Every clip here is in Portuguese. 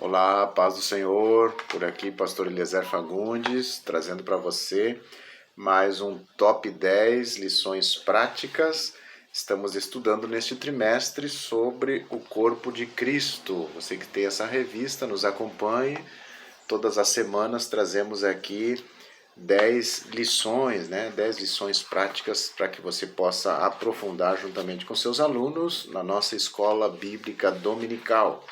Olá, paz do Senhor, por aqui Pastor Eliezer Fagundes, trazendo para você mais um Top 10 lições práticas. Estamos estudando neste trimestre sobre o corpo de Cristo. Você que tem essa revista, nos acompanhe. Todas as semanas trazemos aqui 10 lições, 10 lições práticas para que você possa aprofundar juntamente com seus alunos na nossa escola bíblica dominical.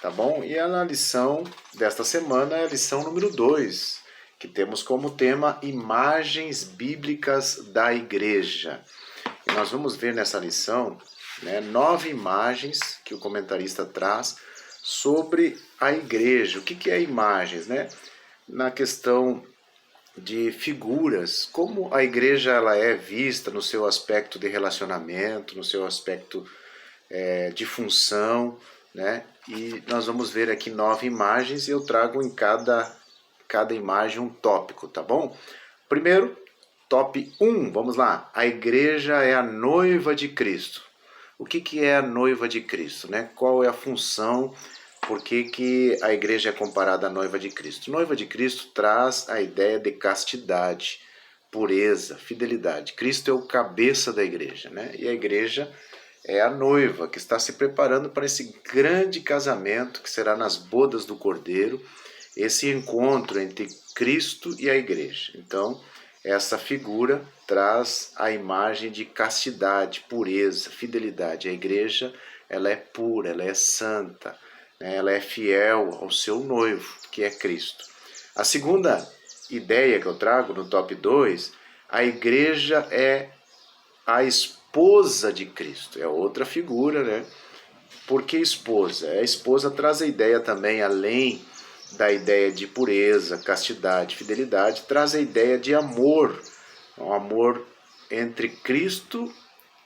Tá bom? E a lição desta semana é a lição número 2, que temos como tema imagens bíblicas da igreja. E nós vamos ver nessa lição 9 imagens que o comentarista traz sobre a igreja. O que é imagens? Na questão de figuras, como a igreja ela é vista no seu aspecto de relacionamento, no seu aspecto de função, E nós vamos ver aqui 9 imagens e eu trago em cada imagem um tópico, tá bom? Primeiro, top 1, vamos lá. A igreja é a noiva de Cristo. O que é a noiva de Cristo, Qual é a função? Por que a igreja é comparada à noiva de Cristo? Noiva de Cristo traz a ideia de castidade, pureza, fidelidade. Cristo é o cabeça da igreja, E a igreja é a noiva que está se preparando para esse grande casamento que será nas bodas do Cordeiro, esse encontro entre Cristo e a igreja. Então, essa figura traz a imagem de castidade, pureza, fidelidade. A igreja, ela é pura, ela é santa, ela é fiel ao seu noivo, que é Cristo. A segunda ideia que eu trago no top 2, a igreja é a esposa de Cristo, é outra figura, Por que esposa? A esposa traz a ideia também, além da ideia de pureza, castidade, fidelidade, traz a ideia de amor, um amor entre Cristo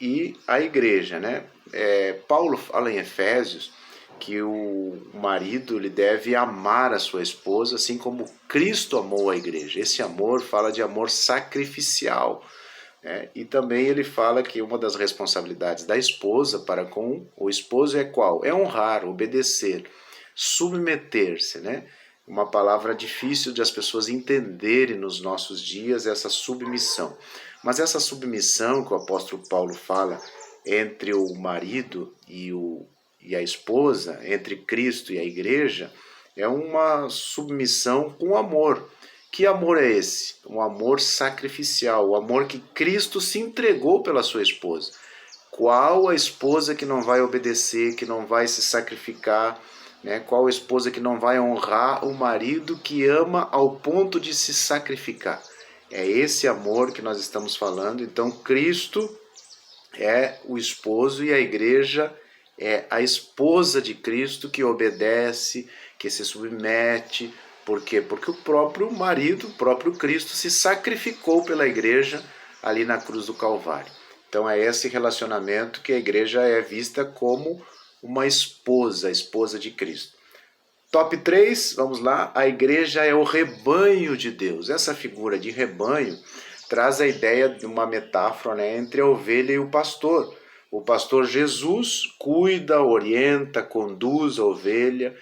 e a igreja, Paulo fala em Efésios que o marido ele deve amar a sua esposa assim como Cristo amou a igreja. Esse amor fala de amor sacrificial. E também ele fala que uma das responsabilidades da esposa para com o esposo é qual? É honrar, obedecer, submeter-se, Uma palavra difícil de as pessoas entenderem nos nossos dias, essa submissão. Mas essa submissão que o apóstolo Paulo fala entre o marido e a esposa, entre Cristo e a igreja, é uma submissão com amor. Que amor é esse? Um amor sacrificial, o amor que Cristo se entregou pela sua esposa. Qual a esposa que não vai obedecer, que não vai se sacrificar, Qual a esposa que não vai honrar o marido que ama ao ponto de se sacrificar? É esse amor que nós estamos falando. Então, Cristo é o esposo e a igreja é a esposa de Cristo que obedece, que se submete. Por quê? Porque o próprio marido, o próprio Cristo, se sacrificou pela igreja ali na cruz do Calvário. Então é esse relacionamento que a igreja é vista como uma esposa, a esposa de Cristo. Top 3, vamos lá. A igreja é o rebanho de Deus. Essa figura de rebanho traz a ideia de uma metáfora entre a ovelha e o pastor. O pastor Jesus cuida, orienta, conduz a ovelha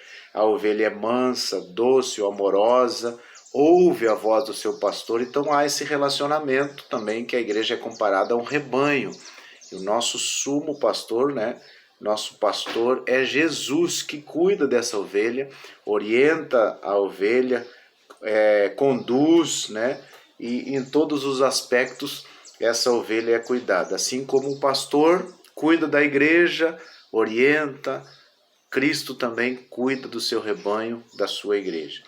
é mansa, doce, amorosa, ouve a voz do seu pastor. Então há esse relacionamento também que a igreja é comparada a um rebanho. E o nosso sumo pastor, Nosso pastor é Jesus, que cuida dessa ovelha, orienta a ovelha, conduz, E em todos os aspectos essa ovelha é cuidada. Assim como o pastor cuida da igreja, orienta, Cristo também cuida do seu rebanho, da sua igreja.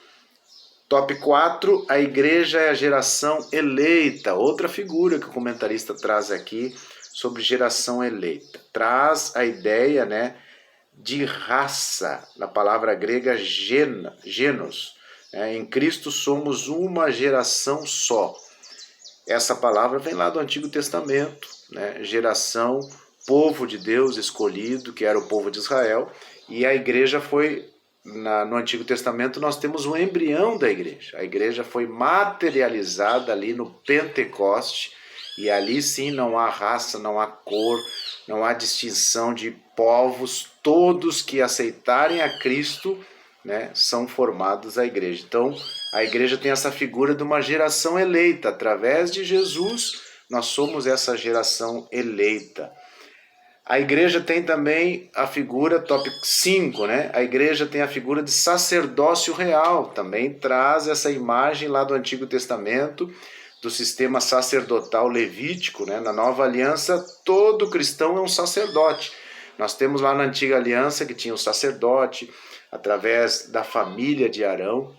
Top 4, a igreja é a geração eleita. Outra figura que o comentarista traz aqui sobre geração eleita. Traz a ideia, de raça, na palavra grega genos. Em Cristo somos uma geração só. Essa palavra vem lá do Antigo Testamento, Geração, povo de Deus escolhido, que era o povo de Israel, e a igreja foi, no Antigo Testamento nós temos um embrião da igreja. A igreja foi materializada ali no Pentecoste, e ali sim não há raça, não há cor, não há distinção de povos, todos que aceitarem a Cristo né, são formados a igreja. Então, a igreja tem essa figura de uma geração eleita. Através de Jesus, nós somos essa geração eleita. A igreja tem também a figura, top 5, né? A igreja tem a figura de sacerdócio real, também traz essa imagem lá do Antigo Testamento, do sistema sacerdotal levítico, né? Na Nova Aliança, todo cristão é um sacerdote. Nós temos lá na Antiga Aliança que tinha o sacerdote, através da família de Arão,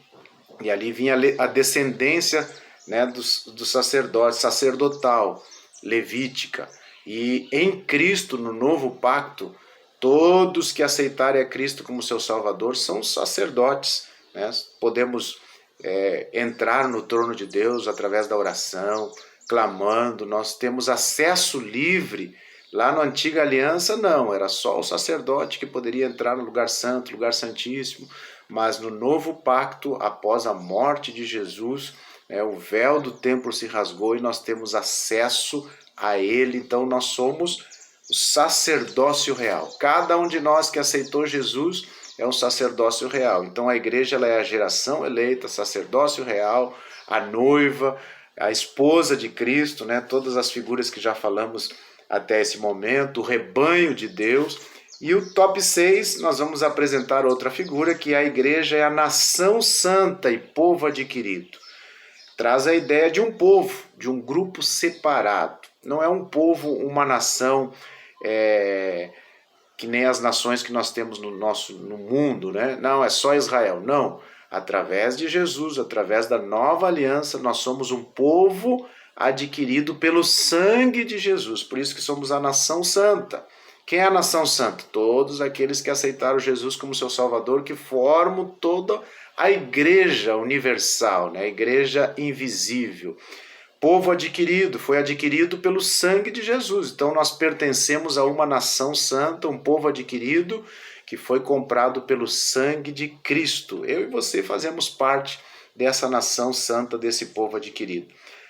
e ali vinha a descendência, né, do sacerdote, sacerdotal, levítica. E em Cristo, no novo pacto, todos que aceitarem a Cristo como seu Salvador são sacerdotes, né? Podemos entrar no trono de Deus através da oração, clamando, nós temos acesso livre. Lá na Antiga Aliança não, era só o sacerdote que poderia entrar no lugar santo, lugar santíssimo, mas no novo pacto, após a morte de Jesus, o véu do templo se rasgou e nós temos acesso a ele. Então nós somos o sacerdócio real. Cada um de nós que aceitou Jesus é um sacerdócio real. Então a igreja ela é a geração eleita, sacerdócio real, a noiva, a esposa de Cristo, né? Todas as figuras que já falamos até esse momento, o rebanho de Deus. E o top 6, nós vamos apresentar outra figura, que a igreja é a nação santa e povo adquirido. Traz a ideia de um povo, de um grupo separado. Não é um povo, uma nação, que nem as nações que nós temos no mundo, né? Não, é só Israel. Não, através de Jesus, através da nova aliança, nós somos um povo adquirido pelo sangue de Jesus. Por isso que somos a nação santa. Quem é a nação santa? Todos aqueles que aceitaram Jesus como seu Salvador, que formam toda a igreja universal, né? A igreja invisível. Povo adquirido, foi adquirido pelo sangue de Jesus. Então nós pertencemos a uma nação santa, um povo adquirido que foi comprado pelo sangue de Cristo. Eu e você fazemos parte dessa nação santa, desse povo adquirido.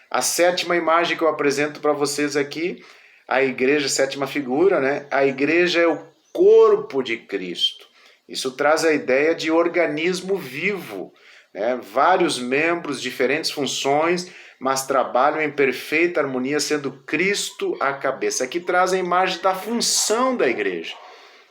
A sétima imagem que eu apresento para vocês aqui, a igreja, sétima figura, né? A igreja é o corpo de Cristo. Isso traz a ideia de organismo vivo, né? Vários membros, diferentes funções, mas trabalham em perfeita harmonia, sendo Cristo a cabeça. Aqui traz a imagem da função da igreja.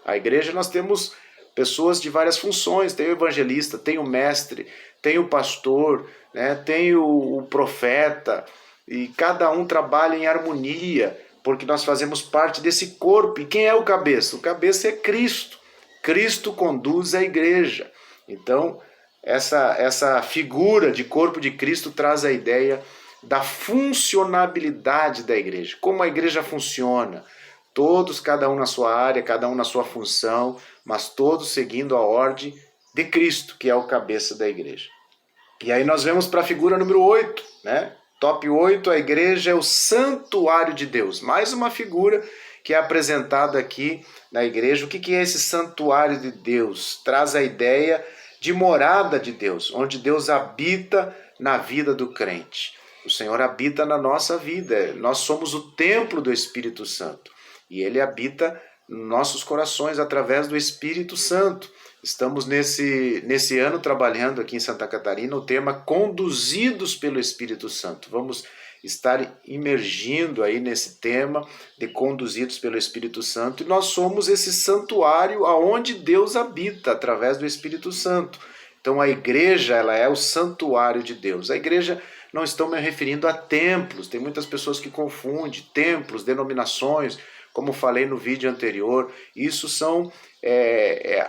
A igreja nós temos pessoas de várias funções, tem o evangelista, tem o mestre, tem o pastor, né? Tem o profeta, e cada um trabalha em harmonia, porque nós fazemos parte desse corpo. E quem é o cabeça? O cabeça é Cristo. Cristo conduz a igreja. Então, essa figura de corpo de Cristo traz a ideia da funcionabilidade da igreja. Como a igreja funciona. Todos, cada um na sua área, cada um na sua função, mas todos seguindo a ordem de Cristo, que é o cabeça da igreja. E aí nós vemos para a figura número 8, né? Top 8, a igreja é o santuário de Deus. Mais uma figura que é apresentada aqui na igreja. O que é esse santuário de Deus? Traz a ideia de morada de Deus, onde Deus habita na vida do crente. O Senhor habita na nossa vida. Nós somos o templo do Espírito Santo. E Ele habita nos nossos corações através do Espírito Santo. Estamos nesse ano trabalhando aqui em Santa Catarina o tema Conduzidos pelo Espírito Santo. Vamos estar imergindo aí nesse tema de Conduzidos pelo Espírito Santo. E nós somos esse santuário aonde Deus habita através do Espírito Santo. Então a igreja ela é o santuário de Deus. A igreja, não estou me referindo a templos. Tem muitas pessoas que confundem templos, denominações. Como falei no vídeo anterior, isso são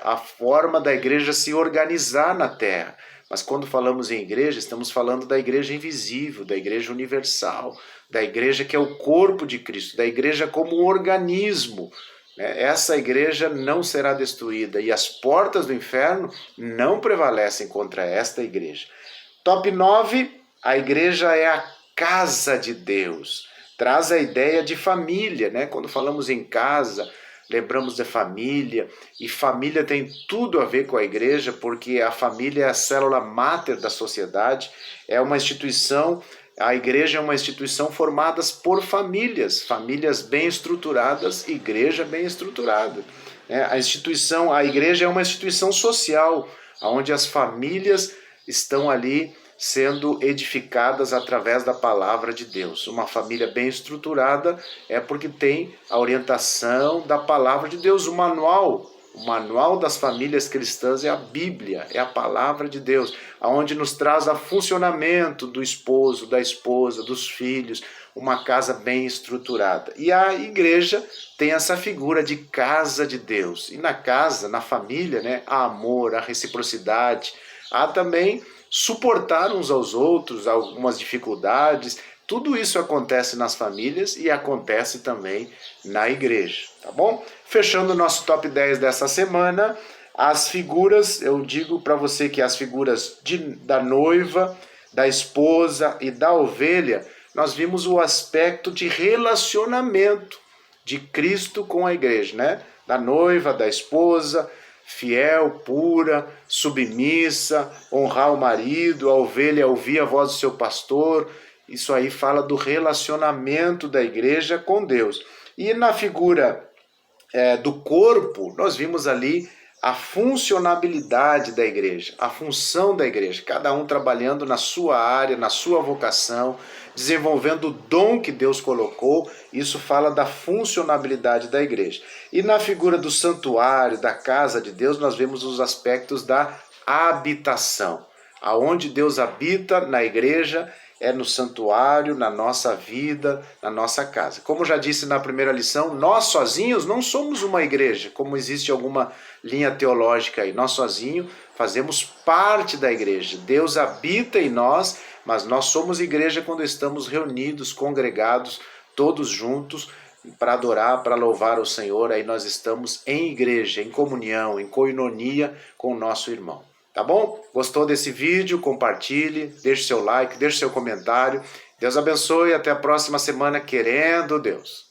a forma da igreja se organizar na terra. Mas quando falamos em igreja, estamos falando da igreja invisível, da igreja universal, da igreja que é o corpo de Cristo, da igreja como um organismo. Essa igreja não será destruída e as portas do inferno não prevalecem contra esta igreja. Top 9, a igreja é a casa de Deus. Traz a ideia de família, né? Quando falamos em casa, lembramos de família, e família tem tudo a ver com a igreja, porque a família é a célula máter da sociedade, é uma instituição, a igreja é uma instituição formada por famílias, famílias bem estruturadas, igreja bem estruturada. A igreja é uma instituição social, onde as famílias estão ali sendo edificadas através da palavra de Deus. Uma família bem estruturada é porque tem a orientação da palavra de Deus. O manual das famílias cristãs é a Bíblia, é a palavra de Deus, onde nos traz o funcionamento do esposo, da esposa, dos filhos, uma casa bem estruturada. E a igreja tem essa figura de casa de Deus. E na casa, na família, né, há amor, há reciprocidade, há também suportar uns aos outros, algumas dificuldades. Tudo isso acontece nas famílias e acontece também na igreja, tá bom? Fechando o nosso top 10 dessa semana, as figuras, eu digo para você que as figuras da noiva, da esposa e da ovelha, nós vimos o aspecto de relacionamento de Cristo com a igreja, né? Da noiva, da esposa, fiel, pura, submissa, honrar o marido, a ovelha ouvir a voz do seu pastor. Isso aí fala do relacionamento da igreja com Deus. E na figura do corpo, nós vimos ali a funcionabilidade da igreja, a função da igreja, cada um trabalhando na sua área, na sua vocação, desenvolvendo o dom que Deus colocou. Isso fala da funcionabilidade da igreja. E na figura do santuário, da casa de Deus, nós vemos os aspectos da habitação. Aonde Deus habita na igreja é no santuário, na nossa vida, na nossa casa. Como já disse na primeira lição, nós sozinhos não somos uma igreja, como existe alguma linha teológica aí. Nós sozinhos fazemos parte da igreja. Deus habita em nós, mas nós somos igreja quando estamos reunidos, congregados, todos juntos, para adorar, para louvar o Senhor. Aí nós estamos em igreja, em comunhão, em koinonia com o nosso irmão. Tá bom? Gostou desse vídeo? Compartilhe, deixe seu like, deixe seu comentário. Deus abençoe e até a próxima semana, querendo Deus.